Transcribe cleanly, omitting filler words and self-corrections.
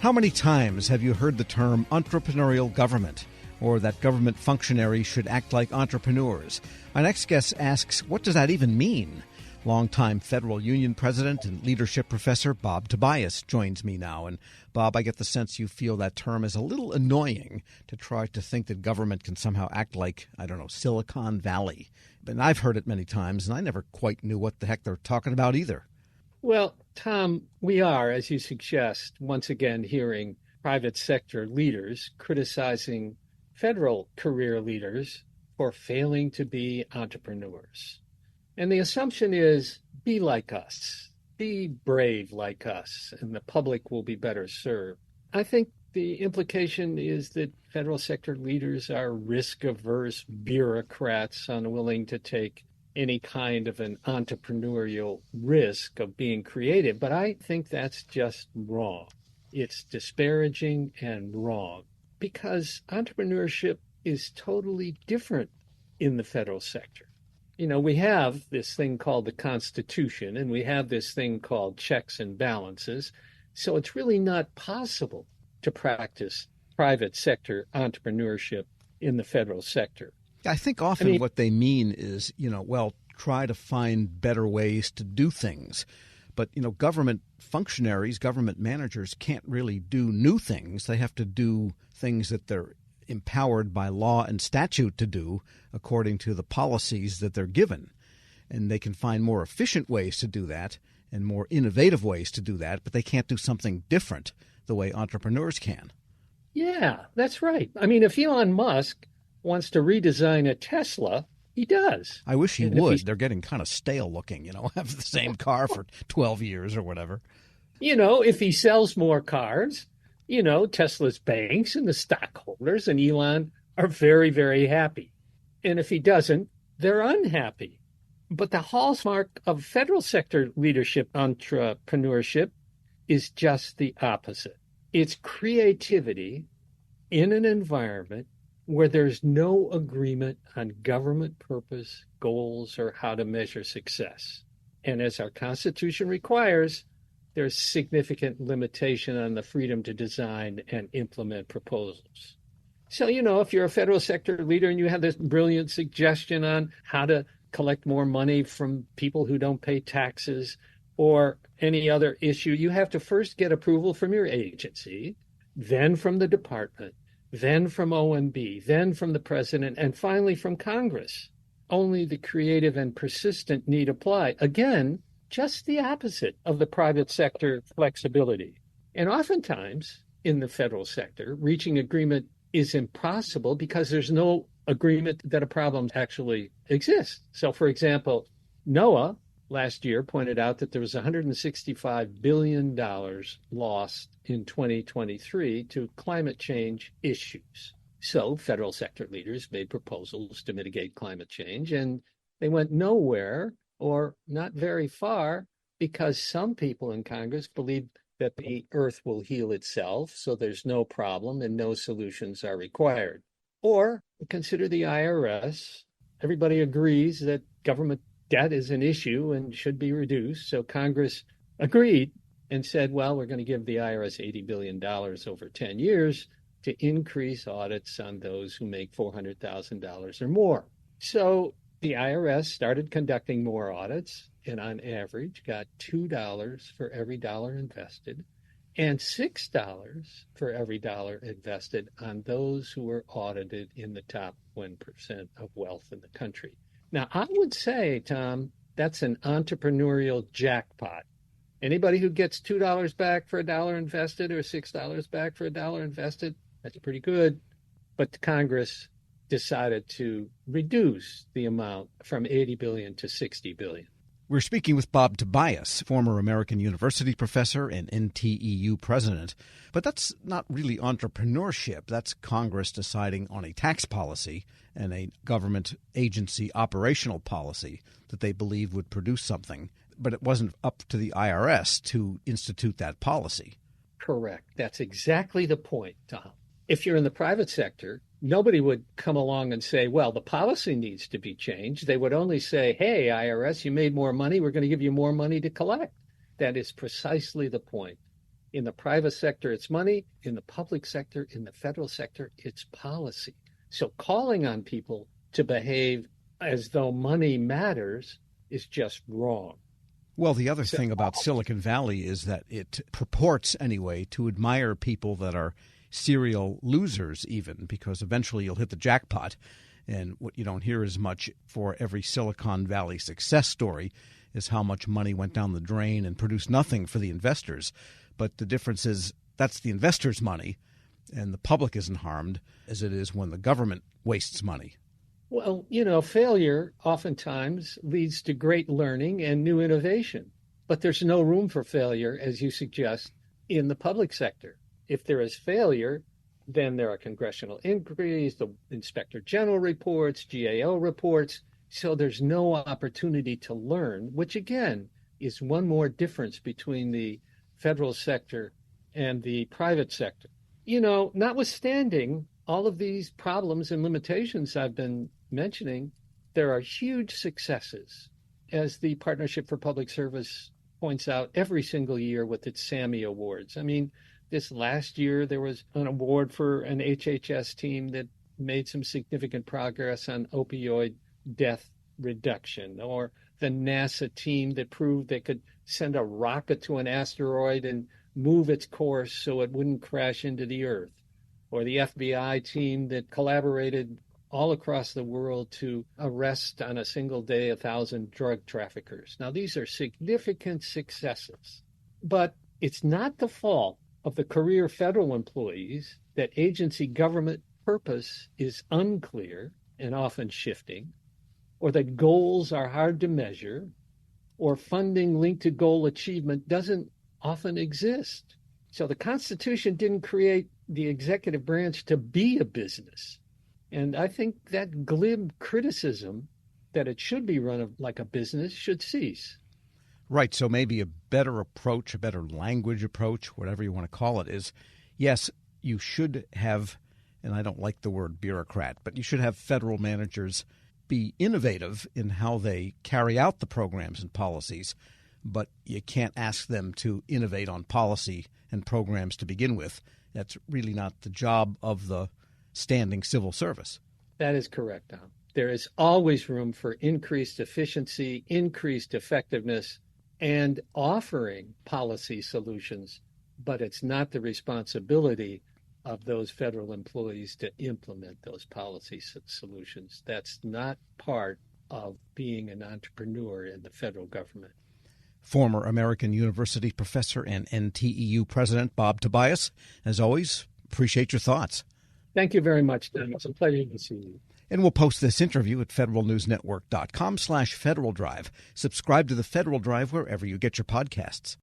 How many times have you heard the term entrepreneurial government, or that government functionaries should act like entrepreneurs? Our next guest asks, what does that even mean? Longtime federal union president and leadership professor Bob Tobias joins me now. And Bob, I get the sense you feel that term is a little annoying to try to think that government can somehow act like, Silicon Valley. And I've heard it many times, and I never quite knew what the heck they're talking about either. Well, Tom, we are, as you suggest, once again hearing private sector leaders criticizing federal career leaders for failing to be entrepreneurs. And the assumption is, be like us, be brave like us, and the public will be better served. I think the implication is that federal sector leaders are risk-averse bureaucrats unwilling to take any kind of an entrepreneurial risk of being creative. But I think that's just wrong. It's disparaging and wrong because entrepreneurship is totally different in the federal sector. You know, we have this thing called the Constitution, and we have this thing called checks and balances. So it's really not possible to practice private sector entrepreneurship in the federal sector. I think often what they mean is, try to find better ways to do things. But, government functionaries, government managers can't really do new things. They have to do things that they're empowered by law and statute to do according to the policies that they're given. And they can find more efficient ways to do that and more innovative ways to do that, but they can't do something different the way entrepreneurs can. Yeah, that's right. I mean, if Elon Musk wants to redesign a Tesla, he does. I wish he would. They're getting kind of stale looking, have the same car for 12 years or whatever. If he sells more cars, Tesla's banks and the stockholders and Elon are very, very happy. And if he doesn't, they're unhappy. But the hallmark of federal sector leadership entrepreneurship is just the opposite. It's creativity in an environment where there's no agreement on government purpose, goals, or how to measure success. And as our Constitution requires, there's significant limitation on the freedom to design and implement proposals. So, if you're a federal sector leader and you have this brilliant suggestion on how to collect more money from people who don't pay taxes or any other issue, you have to first get approval from your agency, then from the department, then from OMB, then from the president, and finally from Congress. Only the creative and persistent need apply. Again, just the opposite of the private sector flexibility. And oftentimes in the federal sector, reaching agreement is impossible because there's no agreement that a problem actually exists. So, for example, NOAA last year pointed out that there was $165 billion lost in 2023 to climate change issues. So federal sector leaders made proposals to mitigate climate change, and they went nowhere or not very far because some people in Congress believe that the earth will heal itself, so there's no problem and no solutions are required. Or consider the IRS. Everybody agrees that government debt is an issue and should be reduced. So Congress agreed and said, well, we're going to give the IRS $80 billion over 10 years to increase audits on those who make $400,000 or more. So the IRS started conducting more audits and on average got $2 for every dollar invested and $6 for every dollar invested on those who were audited in the top 1% of wealth in the country. Now, I would say, Tom, that's an entrepreneurial jackpot. Anybody who gets $2 back for a dollar invested or $6 back for a dollar invested, that's pretty good. But Congress decided to reduce the amount from $80 billion to $60 billion. We're speaking with Bob Tobias, former American University professor and NTEU president. But that's not really entrepreneurship. That's Congress deciding on a tax policy and a government agency operational policy that they believe would produce something. But it wasn't up to the IRS to institute that policy. Correct. That's exactly the point, Tom. If you're in the private sector, nobody would come along and say, well, the policy needs to be changed. They would only say, hey, IRS, you made more money. We're going to give you more money to collect. That is precisely the point. In the private sector, it's money. In the public sector, in the federal sector, it's policy. So calling on people to behave as though money matters is just wrong. Well, the other thing about Silicon Valley is that it purports, anyway, to admire people that are serial losers even, because eventually you'll hit the jackpot. And what you don't hear as much for every Silicon Valley success story is how much money went down the drain and produced nothing for the investors. But the difference is that's the investors' money, and the public isn't harmed as it is when the government wastes money. Well, failure oftentimes leads to great learning and new innovation. But there's no room for failure, as you suggest, in the public sector. If there is failure, then there are congressional inquiries, the Inspector General reports, GAO reports. So there's no opportunity to learn, which again is one more difference between the federal sector and the private sector. Notwithstanding all of these problems and limitations I've been mentioning, there are huge successes, as the Partnership for Public Service points out every single year with its SAMI Awards. I mean, this last year, there was an award for an HHS team that made some significant progress on opioid death reduction, or the NASA team that proved they could send a rocket to an asteroid and move its course so it wouldn't crash into the Earth, or the FBI team that collaborated all across the world to arrest on a single day 1,000 drug traffickers. Now, these are significant successes, but it's not the fault of the career federal employees that agency government purpose is unclear and often shifting, or that goals are hard to measure, or funding linked to goal achievement doesn't often exist. So the Constitution didn't create the executive branch to be a business. And I think that glib criticism that it should be run like a business should cease. Right. So maybe a better approach, a better language approach, whatever you want to call it, is, yes, you should have, and I don't like the word bureaucrat, but you should have federal managers be innovative in how they carry out the programs and policies, but you can't ask them to innovate on policy and programs to begin with. That's really not the job of the standing civil service. That is correct, Tom. There is always room for increased efficiency, increased effectiveness, and offering policy solutions, but it's not the responsibility of those federal employees to implement those policy solutions. That's not part of being an entrepreneur in the federal government. Former American University professor and NTEU president Bob Tobias, as always, appreciate your thoughts. Thank you very much, Tom. It's a pleasure to see you. And we'll post this interview at federalnewsnetwork.com/Federal Drive. Subscribe to the Federal Drive wherever you get your podcasts.